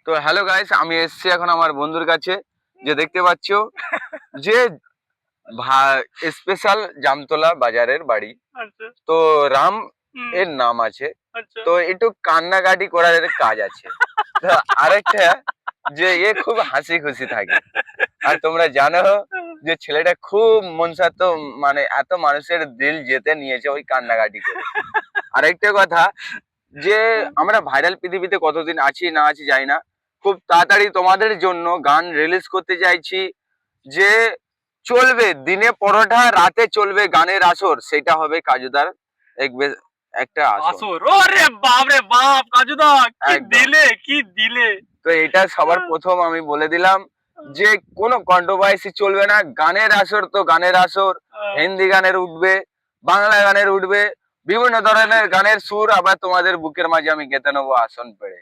তো hello guys, আমি এসেছি এখন আমার বন্ধুর কাছে। যে দেখতে পাচ্ছো যে স্পেশাল জামতলা বাজারের বাড়ি। আচ্ছা। তো রাম হুম। এর নাম আছে। আচ্ছা। তো একটু কান্নাকাটি করার কাজ আছে। তো আরেকটা যে খুব হাসি খুশি থাকে। আর তোমরা জানো যে ছেলেটা খুব মনসাত্ত, মানে এত মানুষের দিল যেতে নিয়েছে ওই কান্নাকাটি করে। আরেকটা কথা, যে আমরা ভাইরাল পৃথিবীতে কতদিন আছি না আছি জানি না, খুব তাড়াতাড়ি তোমাদের জন্য গান রিলিজ করতে চাইছি। যে চলবে দিনে পরোটা, রাতে চলবে গানের আসর, সেটা হবে কাজুদার একটা আসর। আসর, ওরে বাপ রে বাপ, কাজুদা কি একদম। দিলে, কি দিলে। তো এটা সবার প্রথম আমি বলে দিলাম যে কোনো কন্ট্রোভার্সি চলবে না। গানের আসর তো গানের আসর। হিন্দি গানের উঠবে, বাংলা গানের উঠবে, বিভিন্ন ধরনের গানের সুর আবার তোমাদের বুকের মাঝে আমি গেঁথে নেবো আসন পেড়ে।